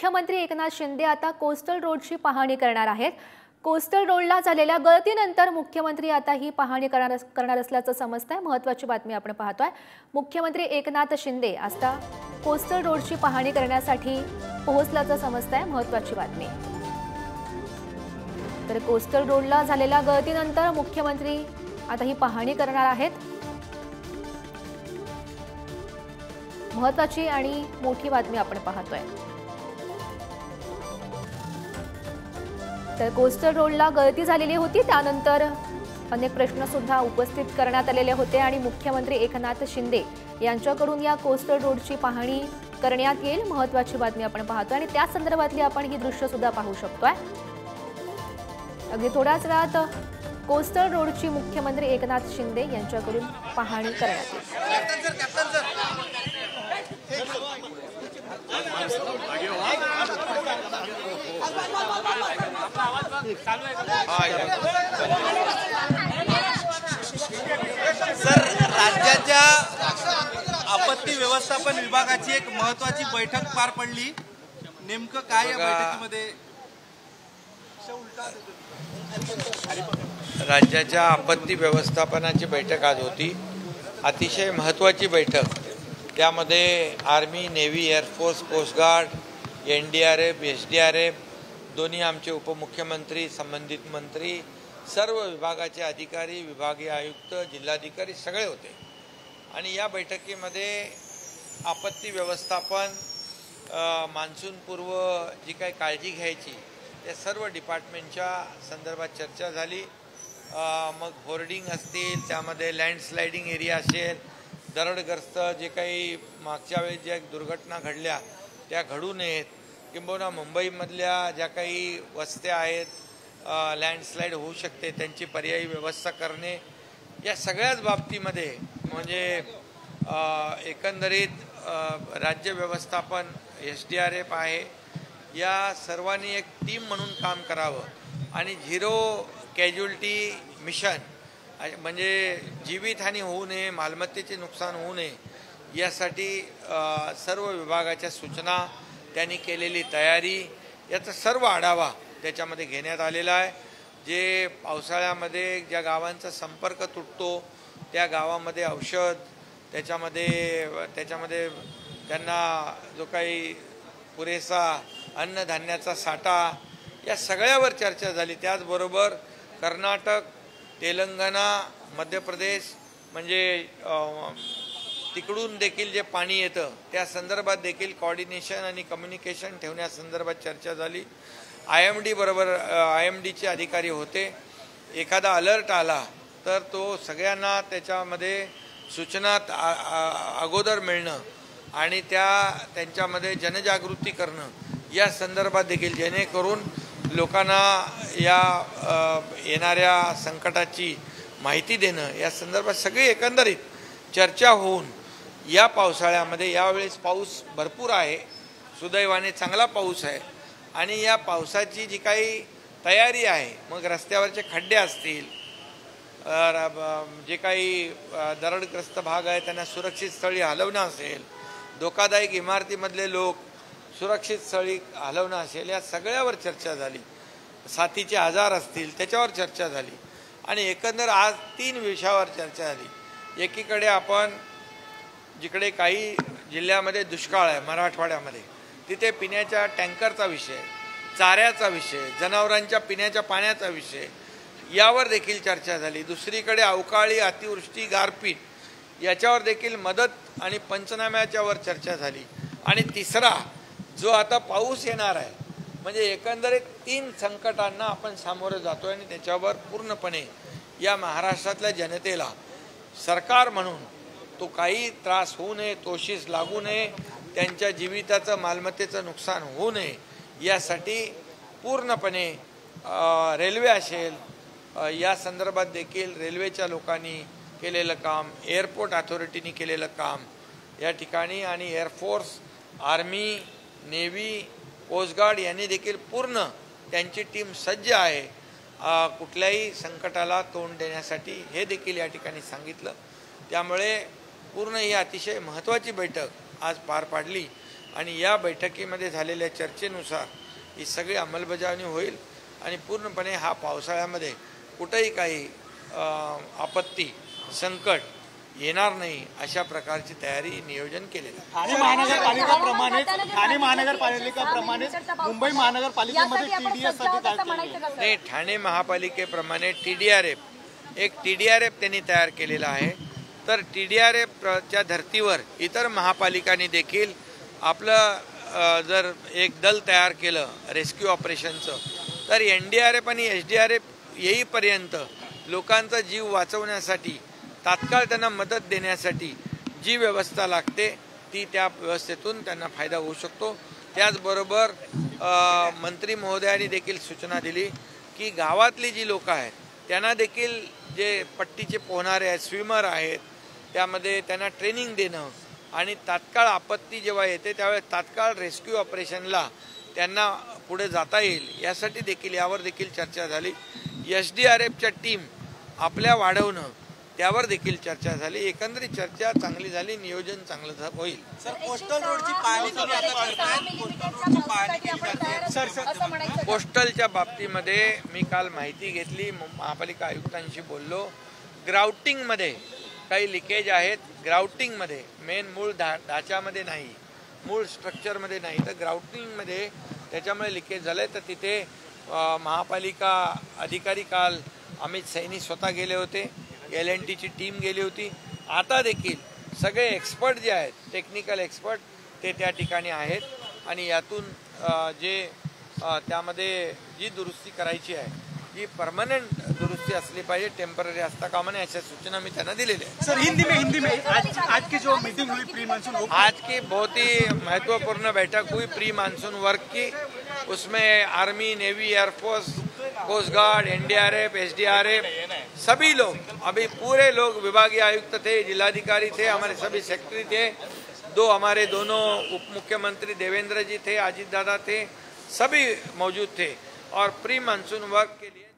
मुख्यमंत्री एकनाथ शिंदे आता कोस्टल रोडची पाहणी करणार आहेत। कोस्टल रोडला झालेल्या गळतीनंतर मुख्यमंत्री आता ही पाहणी करणार असल्याचं समजतंय। महत्त्वाची बातमी आपण पाहतोय। मुख्यमंत्री एकनाथ शिंदे आता कोस्टल रोडची पाहणी करण्यासाठी पोहोचल्याचं समजतंय। महत्त्वाची बातमी। तर कोस्टल रोडला झालेल्या गळतीनंतर मुख्यमंत्री आता ही पाहणी करणार आहेत। महत्त्वाची आणि मोठी बातमी आपण पाहतोय। तर कोस्टल रोडला गळती झालेली होती, त्यानंतर अनेक प्रश्न सुद्धा उपस्थित करण्यात आलेले होते आणि मुख्यमंत्री एकनाथ शिंदे यांच्याकडून या कोस्टल रोडची पाहणी करण्यात येईल। महत्त्वाची बातमी आपण पाहतोय आणि त्या संदर्भातली आपण ही दृश्य सुद्धा पाहू शकतोय। अगदी थोड्याच वेळात कोस्टल रोडची मुख्यमंत्री एकनाथ शिंदे यांच्याकडून पाहणी करण्यात येईल। सर, राज्याच्या आपत्ती व्यवस्थापन विभागाची एक महत्त्वाची बैठक पार पडली। नेमकं काय या बैठकीमध्ये? राज्याच्या आपत्ती व्यवस्थापनाची बैठक आज होती। अतिशय महत्त्वाची बैठक। त्यामध्ये army, navy, air force, coast guard, NDRF, SDRF, दोन्ही आमचे उपमुख्यमंत्री, संबंधित मंत्री, सर्व विभागाचे अधिकारी, विभागीय आयुक्त, जिल्हाधिकारी सगळे होते। आणि या बैठकीमध्ये आपत्ती व्यवस्थापन, मान्सूनपूर्व जी काही काळजी घ्यायची त्या सर्व डिपार्टमेंटच्या संदर्भात चर्चा झाली। मग होर्डिंग असतील, त्यामध्ये लँडस्लायडिंग एरिया असेल, दरडग्रस्त जे काही मागच्या वेळेस ज्या दुर्घटना घडल्या त्या घडू नयेत, किंबहुना मुंबईमधल्या ज्या काही वस्त्या आहेत लँडस्लाईड होऊ शकते त्यांची पर्यायी व्यवस्था करणे, या सगळ्याच बाबतीमध्ये म्हणजे एकंदरीत राज्य व्यवस्थापन, SDRF आहे, या सर्वांनी एक टीम म्हणून काम करावं आणि झिरो कॅज्युअल्टी मिशन म्हणजे जीवितहानी होऊ नये, मालमत्तेचे नुकसान होऊ नये यासाठी सर्व विभागाच्या सूचना, त्यांनी केलेली तयारी याचा सर्व आढावा त्याच्यामध्ये घेण्यात आलेला आहे। जे पावसाळ्यामध्ये ज्या गावांचा संपर्क तुटतो त्या गावामध्ये औषध, त्याच्यामध्ये त्यांना जो काही पुरेसा अन्नधान्याचा साठा, या सगळ्यावर चर्चा झाली। त्याचबरोबर कर्नाटक, तेलंगणा, मध्य प्रदेश म्हणजे तिकडून देखील जे पाणी येतं त्या संदर्भात देखील कोऑर्डिनेशन आणि कम्युनिकेशन ठेवण्यासंदर्भात चर्चा झाली। IMDचे अधिकारी होते। एखादा अलर्ट आला तर तो सगळ्यांना त्याच्यामध्ये सूचना अगोदर मिळणं आणि त्यांच्यामध्ये जनजागृती करणं या संदर्भात देखील, जेणेकरून लोकांना या येणाऱ्या संकटाची माहिती देणं या संदर्भात सगळी एकंदरीत चर्चा होऊन या पावसाळ्यामध्ये, यावेळेस पाऊस भरपूर आहे, सुदैवाने चांगला पाऊस आहे आणि या पावसाची जी काही तयारी आहे, मग रस्त्यावरचे खड्डे असतील, जे काही दरडग्रस्त भाग आहे त्यांना सुरक्षित स्थळी हलवणं असेल, धोकादायक इमारतीमधले लोक सुरक्षित स्थळी हलवणं असेल, या सगळ्यावर चर्चा झाली। साथीचे आजार असतील त्याच्यावर चर्चा झाली आणि एकंदर आज 3 विषयावर चर्चा झाली। एकीकडे आपण जिकडे काही जिल्ह्यामध्ये दुष्काळ आहे, मराठवाड्यामध्ये, तिथे पिण्याच्या टँकरचा विषय, चाऱ्याचा विषय, जनावरांच्या पिण्याच्या पाण्याचा विषय, यावर देखील चर्चा झाली। दुसरीकडे अवकाळी अतिवृष्टी, गारपीट याच्यावर देखील मदत आणि पंचनाम्याच्यावर चर्चा झाली। आणि तिसरा जो आता पाऊस येणार आहे, म्हणजे एकंदरीत 3 संकटांना आपण सामोरं जातोय आणि त्याच्यावर पूर्णपणे या महाराष्ट्रातल्या जनतेला सरकार म्हणून तो काही त्रास होऊ नये, तोशीस लागू नये, त्यांच्या जीविताचं, मालमत्तेचं नुकसान होऊ नये यासाठी पूर्णपणे रेल्वे असेल, या संदर्भात देखील रेल्वेच्या लोकांनी केलेलं काम, एअरपोर्ट अथॉरिटीनी केलेलं काम या ठिकाणी, आणि air force, army, navy, coast guard यांनी देखील पूर्ण त्यांची टीम सज्ज आहे कुठल्याही संकटाला तोंड देण्यासाठी, हे देखील या ठिकाणी सांगितलं। त्यामुळे पूर्ण ही अतिशय महत्त्वाची बैठक आज पार पाडली आणि या बैठकीमध्ये झालेल्या चर्चेनुसार ही सगळी अंमलबजावणी होईल आणि पूर्णपणे हा पावसाळ्यामध्ये कुठेही काही आपत्ती संकट येणार नाही अशा प्रकारची तयारी नियोजन केलेलं आहे. ठाणे महानगरपालिकेप्रमाणेच मुंबई महानगरपालिकेमध्ये TDS नाही, ठाणे महापालिकेप्रमाणे TDRF एक TDRF त्यांनी तयार केलेला आहे. तर TDRFच्या धर्तीवर इतर महापालिकांनी देखील आपलं जर एक दल तयार केलं रेस्क्यू ऑपरेशनचं, तर NDRF आणि SDRF येईपर्यंत लोकांचा जीव वाचवण्यासाठी तात्काळ त्यांना मदत देण्यासाठी जी व्यवस्था लागते ती त्या व्यवस्थेतून त्यांना फायदा होऊ शकतो. त्याचबरोबर मंत्री महोदयांनी देखील सूचना दिली की गावातली जी लोक आहेत त्यांना देखील जे पट्टीचे पोहणारे आहेत, स्विमर आहेत, त्यामध्ये त्यांना ट्रेनिंग देणं आणि तात्काळ आपत्ती जेव्हा येते त्यावेळेस तात्काळ रेस्क्यू ऑपरेशनला त्यांना पुढे जाता येईल यासाठी देखील यावर देखील चर्चा झाली. SDRFच्या टीम आपल्या वाढवणं त्यावर देखील चर्चा झाली. एकंदरीत चर्चा चांगली झाली, नियोजन चांगलं होईल. सर, कोस्टल रोडची पाहणी तुम्ही आता करताय. कोस्टल रोडची पाहणी केली जाते. कोस्टलच्या बाबतीमध्ये मी काल माहिती घेतली, महापालिका आयुक्तांशी बोललो. ग्राउटिंगमध्ये काही लिकेज आहेत. ग्राउटिंगमध्ये मेन मूळ ढाच्यामध्ये नाही, मूळ स्ट्रक्चरमध्ये नाही, तर ग्राउटिंगमध्ये त्याच्यामुळे लिकेज झालं आहे. तर तिथे महापालिका अधिकारी काल अमित सैनी स्वतः गेले होते, LNTची टीम गेली होती. आता देखील सगळे एक्सपर्ट जे आहेत, टेक्निकल एक्सपर्ट, ते त्या ठिकाणी आहेत आणि यातून त्यामध्ये जी दुरुस्ती करायची आहे जी परमानेंट दुरुस्ती असली पाहिजे, टेम्पररी असता कामा नये, अशा सूचना मी त्यांना दिलेल्या आहेत. सर, हिंदी में आज की जो मीटिंग हुई प्री मानसून, आज की बहुत ही महत्वपूर्ण बैठक हुई प्री मानसून वर्क की. उसमें army, navy, air force, coast guard, NDRF, SDRF सभी लोग, अभी पूरे लोग, विभागीय आयुक्त थे, जिलाधिकारी थे, हमारे सभी सेक्रेटरी थे, हमारे दोनों उप मुख्यमंत्री देवेंद्र जी थे, अजीत दादा थे, सभी मौजूद थे और प्री मानसून वर्क के लिए